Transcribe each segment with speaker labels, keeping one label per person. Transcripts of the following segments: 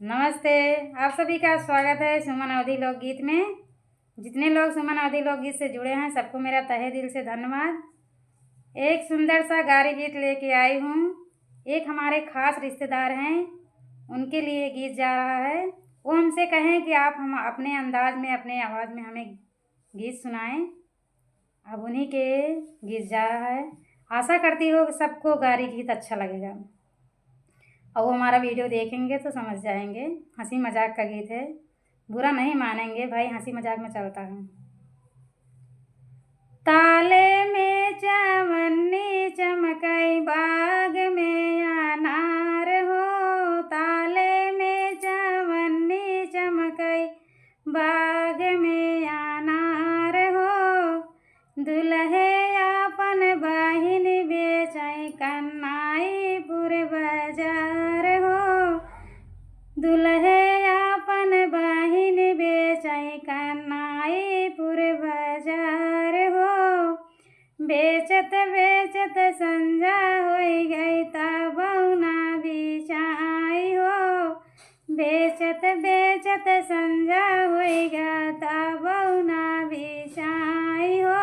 Speaker 1: नमस्ते। आप सभी का स्वागत है सुमन अवधी लोकगीत में। जितने लोग सुमन अवधी लोकगीत से जुड़े हैं सबको मेरा तहे दिल से धन्यवाद। एक सुंदर सा गारी गीत लेके आई हूँ। एक हमारे खास रिश्तेदार हैं, उनके लिए गीत जा रहा है। वो हमसे कहें कि आप हम अपने अंदाज में अपने आवाज़ में हमें गीत सुनाएं। अब उन्हीं के गीत जा रहा है। आशा करती हूँ कि सबको गारी गीत अच्छा लगेगा और वो हमारा वीडियो देखेंगे तो समझ जाएंगे। हंसी मजाक का गीत है, बुरा नहीं मानेंगे भाई, हंसी मजाक में चलता है। ताले में चवन्नी चमकई बाग में अनार हो, ताले में चवन्नी चमकई बाग में अनार हो। दुल्हे अपन बहिन बेचई कन्नाईपुर बाजार हो, दुल्हे अपन बहिन बेचई कन्नाईपुर बाजार हो। बेचत बेचत संजा होई गई तब बौना बिचाई हो, बेचत बेचत संजा होई गया तब बौना बिचाई हो।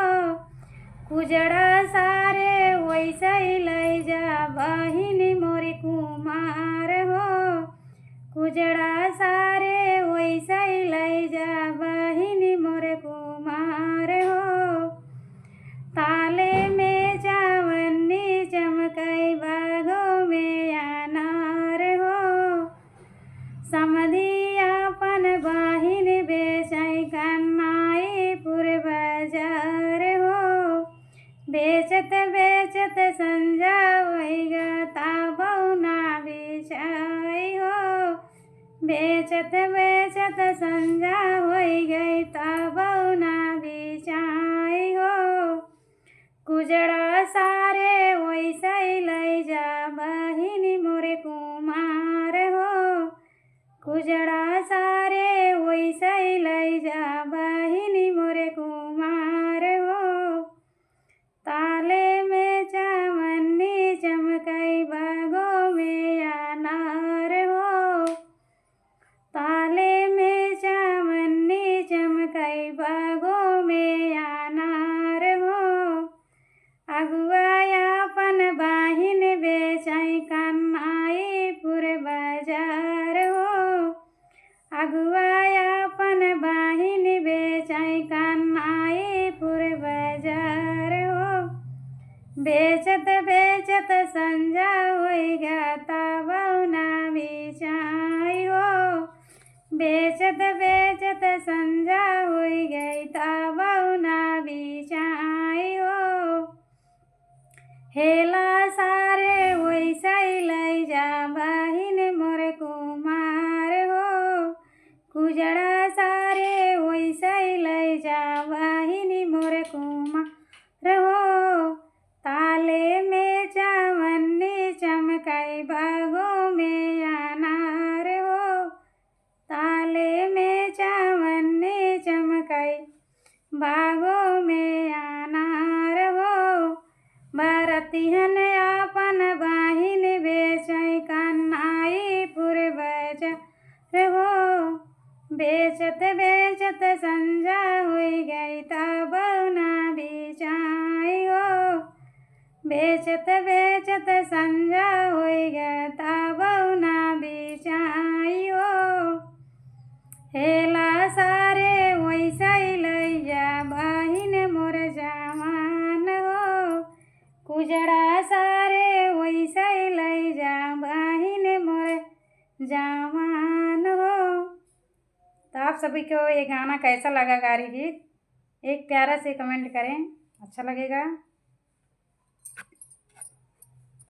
Speaker 1: कुजड़ा सारे वैसे लई जा बहिन मोरी कुमार हो, कुजड़ा सारे वैसे लई जा बहिन मोरे कुमार हो। ताले में चवन्नी चमकई बागों में अनार हो, समधी अपन बहिन बेचई कन्नाईपुर बाजार हो। बेचत बेचत संजा होइगा ता बौना बिचाई हो, बेचत बेचत संजा होई गई ता बौना बिचाई हो। कुजड़ा सारे वैसे लई जा बहिन मोरे कुमार हो, कुजड़ा सारे वैसे लई जा बहिन मोरे कुमार हो। ताले में चवन्नी चमकई बागों में अनार हो, ताले में चवन्नी चमकई बागों में अनार हो। अगुआ अपन बहिन बेचई कन्नाईपुर बाजार हो, अगुआ अपन बहिन बेचई कन्नाईपुर बाजार हो। बेचत बेचत संजा होई गया ता बौना बिचाई हो, बेचत बेचत संजा होई गई ता बौना बिचाई हो। हेला सारे वैसे लई जा बहिन मोर कुमार हो, कुजड़ा सारे वैसे लई जा बहिन मोर कुमार हो। ताले में चवन्नी चमकई बागों में अनार हो, ताले में चवन्नी चमकई बागों में अनार हो। बरतिहन अपन बहिन बेचई कन्नाईपुर बाजार हो, बेचत बेचत संजा होई गई ता बौना बिचाई हो, बेचत बेचत संजा होई गया ता बौना बिचाई हो। हेला सारे वैसे लई जा बहिन मोर जवान हो, कुजड़ा सारे वैसे लई जा बहिन मोर जवान हो। तो आप सभी को ये गाना कैसा लगा गारी गीत, एक प्यारा से कमेंट करें, अच्छा लगेगा।